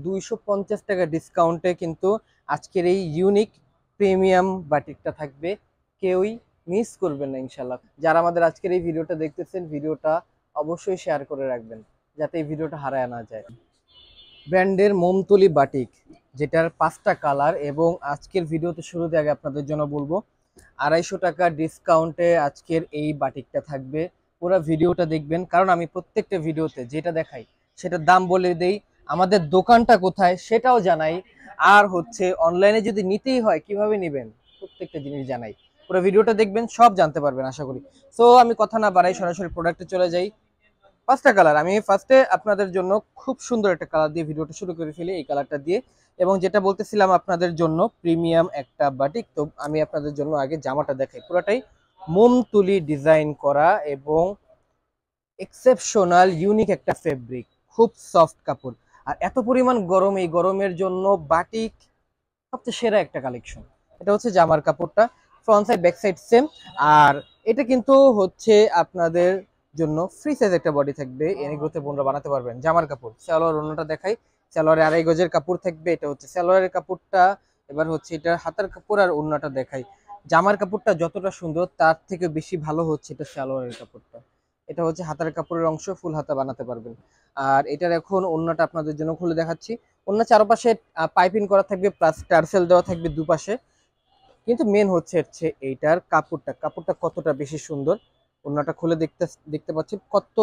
250 টাকা ডিসকাউন্টে কিন্তু আজকের এই ইউনিক প্রিমিয়াম বাটিকটা থাকবে। কেউই মিস করবেন না ইনশাল্লাহ। যারা আমাদের আজকের এই ভিডিওটা দেখতেছেন, ভিডিওটা অবশ্যই শেয়ার করে রাখবেন যাতে এই ভিডিওটা হারায় না যায়। ব্র্যান্ডের মোমতুলি বাটিক, যেটার 5টা কালার, এবং আজকের ভিডিওতে শুরুতে আগে আপনাদের জন্য বলবো 250 টাকা ডিসকাউন্টে আজকের এই বাটিকটা থাকবে। পুরো ভিডিওটা দেখবেন, কারণ আমি প্রত্যেকটা ভিডিওতে যেটা দেখাই সেটার দাম বলে দেই, আমাদের দোকানটা কোথায় সেটাও জানাই, আর হচ্ছে অনলাইনে যদি নিতেই হয় কিভাবে নেবেন প্রত্যেকটা জিনিস জানাই। পুরো ভিডিওটা দেখবেন, সব জানতে পারবেন আশা করি। সো আমি কথা না বাড়াই, সরাসরি প্রোডাক্টে চলে যাই। 5টা কালার, আমি ফার্স্টে আপনাদের জন্য খুব সুন্দর একটা কালার দিয়ে ভিডিওটা শুরু করে ফেলি, এই কালারটা দিয়ে। এবং যেটা বলতেছিলাম আপনাদের জন্য প্রিমিয়াম একটা বাটিক, তো আমি আপনাদের জন্য আগে জামাটা দেখাই। পুরোটাই মোম তুলি ডিজাইন করা এবং এক্সেপশনাল ইউনিক একটা ফেব্রিক, খুব সফট কাপড়। আর এত পরিমাণ গরম, এই গরমের জন্য বাটিক সবচেয়ে সেরা একটা কালেকশন। এটা হচ্ছে জামার কাপড়টা, front side back side same. আর এটা কিন্তু হচ্ছে আপনাদের জন্য ফ্রি সাইজ একটা বডি থাকবে, এনি গ্রোথে বোনরা বানাতে পারবেন। জামার কাপড়, সালোয়ার ওড়নাটা দেখাই। সালোয়ারে 2.5 গজের কাপড় থাকবে, এটা হচ্ছে সালোয়ারের কাপড়টা। এবার হচ্ছে এটা হাতার কাপড় আর ওড়নাটা দেখাই। জামার কাপড়টা যতটা সুন্দর তার থেকে বেশি ভালো হচ্ছে এটা সালোয়ারের কাপড়টা। এটা হচ্ছে হাতার কাপড়ের অংশ, ফুল হাতা বানাতে পারবেন। আর এটার এখন ওড়নাটা আপনাদের জন্য খুলে দেখাচ্ছি। ওড়না চারপাশে পাইপিং করা থাকবে, প্লাস টার্সেল দেওয়া থাকবে দুপাশে। কিন্তু মেন হচ্ছে এইটার কাপড়টা, কাপড়টা কতটা বেশি সুন্দর। ওড়নাটা খুলে দেখতে দেখতে পাচ্ছি কত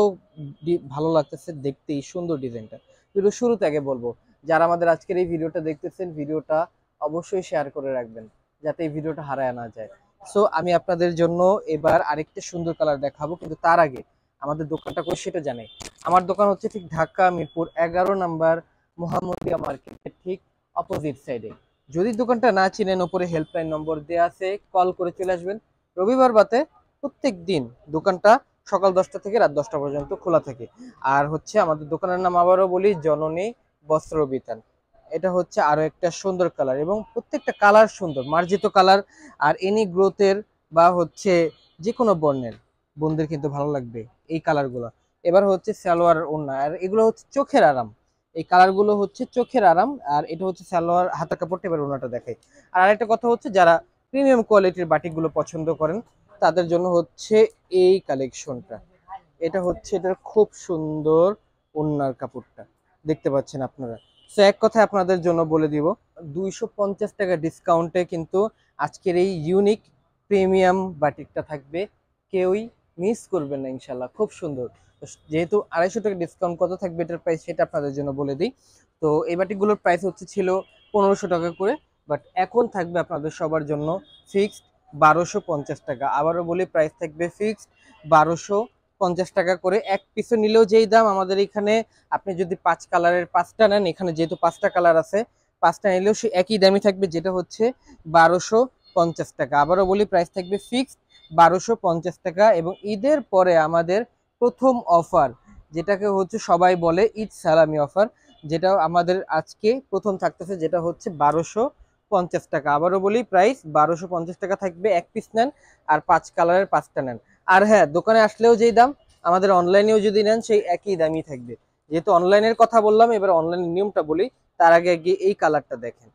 ভালো লাগতেছে দেখতে এই সুন্দর ডিজাইনটা। কিন্তু শুরুতে আগে বলবো, যারা আমাদের আজকের এই ভিডিওটা দেখতেছেন, ভিডিওটা অবশ্যই শেয়ার করে রাখবেন যাতে এই ভিডিওটা হারায় না যায়। সো আমি আপনাদের জন্য এবার আরেকটা সুন্দর কালার দেখাবো, কিন্তু তার আগে আমাদের দোকানটা কোথায় সেটা জানাই। আমার দোকান হচ্ছে ঠিক ঢাকা মিরপুর 11 নম্বর মোহাম্মদিয়া মার্কেটের ঠিক অপোজিট সাইডে। যদি দোকানটা না চিনেন, উপরে হেল্পলাইন নম্বর দেওয়া আছে, কল করে চলে আসবেন। রবিবার বাদে প্রত্যেক দিন দোকানটা সকাল 10টা থেকে রাত 10টা পর্যন্ত খোলা থাকে। আর হচ্ছে আমাদের দোকানের নাম আবারও বলি, জননী বস্ত্র বিতান। এটা হচ্ছে আরো একটা সুন্দর কালার, এবং প্রত্যেকটা কালার সুন্দর মার্জিত কালার। আর এনি গ্রোথের বা হচ্ছে যে কোনো বর্ণের বোনদের কিন্তু ভালো লাগবে এই কালারগুলো। এবার হচ্ছে সালোয়ার ওড়না, আর এগুলো হচ্ছে চোখের আরাম। এই কালার গুলো হচ্ছে চোখের আরাম। আর এটা হচ্ছে সালোয়ার হাতা কাপড়টা, এবার ওনাটা দেখাই। আর আরেকটা কথা হচ্ছে, যারা প্রিমিয়াম কোয়ালিটির বাটিক গুলো পছন্দ করেন তাদের জন্য হচ্ছে এই কালেকশনটা। এটা হচ্ছে এটার খুব সুন্দর ওড়নার কাপড়টা, দেখতে পাচ্ছেন আপনারা। সো এক কথায় আপনাদের জন্য বলে দিব, 250 টাকা ডিসকাউন্টে কিন্তু আজকের এই ইউনিক প্রিমিয়াম বাটিকটা থাকবে। কেউই মিস করবেন না ইনশাল্লাহ, খুব সুন্দর। তো যেহেতু 250 টাকা ডিসকাউন্ট, কত থাকবে এটার প্রাইস সেটা আপনাদের জন্য বলে দিই। তো এই বাটিকগুলোর প্রাইস হচ্ছে ছিল 1500 টাকা করে, বাট এখন থাকবে আপনাদের সবার জন্য ফিক্সড 1250 টাকা। আবারও বলি, প্রাইস থাকবে ফিক্সড 1250 টাকা করে। এক পিসও নিলেও যেই দাম আমাদের এখানে, আপনি যদি 5 কালারের 5টা নেন, এখানে যেহেতু 5টা কালার আছে, 5টা নিলেও সে একই দামই থাকবে, যেটা হচ্ছে 1250 টাকা। আবারও বলি, প্রাইস থাকবে ফিক্সড 1250 টাকা। এবং ঈদের পরে আমাদের প্রথম অফার, যেটাকে হচ্ছে সবাই বলে ঈদ সালামি অফার, যেটা আমাদের আজকে প্রথম থাকতেছে, যেটা হচ্ছে 1250 টাকা। আবারও বলি, প্রাইস 1250 টাকা থাকবে, এক পিস নেন আর 5 কালারের 5টা নেন। আর হ্যাঁ, দোকানে আসলেও যেই দাম, আমাদের অনলাইনেও যদি নেন সেই একই দামই থাকবে। যেহেতু অনলাইনের কথা বললাম, এবার অনলাইনের নিয়মটা বলি। তার আগে গিয়ে এই কালারটা দেখেন,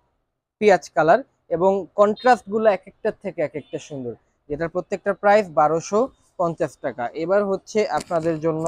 পেঁয়াজ কালার, এবং কন্ট্রাস্ট গুলো এক একটার থেকে এক একটা সুন্দর, যেটার প্রত্যেকটা প্রাইস 1250 টাকা। এবার হচ্ছে আপনাদের জন্য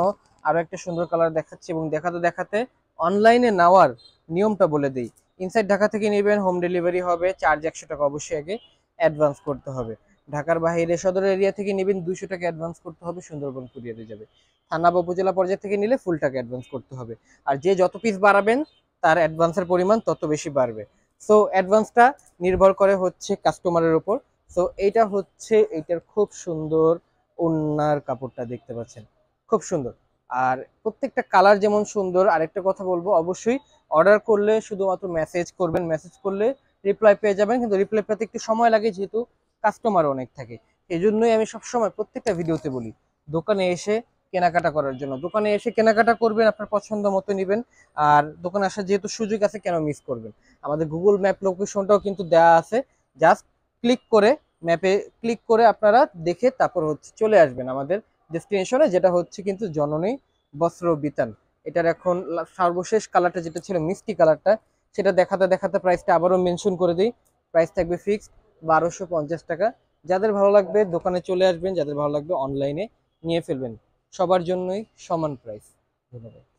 আরো একটা সুন্দর কালার দেখাচ্ছি, এবং দেখাতে দেখাতে অনলাইনে নেওয়ার নিয়মটা বলে দিই। ইনসাইড ঢাকা থেকে নেবেন, হোম ডেলিভারি হবে, চার্জ 100 টাকা অবশ্যই আগে অ্যাডভান্স করতে হবে। ঢাকার বাইরে সদর এরিয়া থেকে নেবেন, 200 টাকা অ্যাডভান্স করতে হবে, সুন্দরবন কুরিয়ারে যাবে। থানা বা উপজেলা পর্যায়ে থেকে নিলে ফুল টাকা অ্যাডভান্স করতে হবে। আর যে যত পিস বাড়াবেন তার অ্যাডভান্সের পরিমাণ তত বেশি বাড়বে। সো অ্যাডভান্সটা নির্ভর করে হচ্ছে কাস্টমারের উপর। সো এইটা হচ্ছে এইটার খুব সুন্দর ওড়নার কাপড়টা, দেখতে পাচ্ছেন খুব সুন্দর। আর প্রত্যেকটা কালার যেমন সুন্দর, আরেকটা কথা বলবো, অবশ্যই অর্ডার করলে শুধুমাত্র মেসেজ করবেন, মেসেজ করলে রিপ্লাই পেয়ে যাবেন, কিন্তু রিপ্লাই পেতে একটু সময় লাগে, যেহেতু কাস্টমার অনেক থাকে। এই জন্যই আমি সবসময় প্রত্যেকটা ভিডিওতে বলি, দোকানে এসে কেনাকাটা করার জন্য। দোকানে এসে কেনাকাটা করবেন, আপনার পছন্দ মতো নেবেন। আর দোকানে আসার যেহেতু সুযোগ আছে, কেন মিস করবেন। আমাদের গুগল ম্যাপ লোকেশনটাও কিন্তু দেওয়া আছে, জাস্ট ক্লিক করে, ম্যাপে ক্লিক করে আপনারা দেখে তারপর হচ্ছে চলে আসবেন আমাদের ডেস্টিনেশনে, যেটা হচ্ছে কিন্তু জননী বস্ত্র বিতান। এটার এখন সর্বশেষ কালারটা যেটা ছিল মিষ্টি কালারটা, সেটা দেখাতে দেখাতে প্রাইসটা আবারও মেনশন করে দিই। প্রাইস থাকবে ফিক্সড 1250 টাকা। যাদের ভালো লাগবে দোকানে চলে আসবেন, যাদের ভালো লাগবে অনলাইনে নিয়ে ফেলবেন। সবার জন্যই সমান প্রাইস। ধন্যবাদ।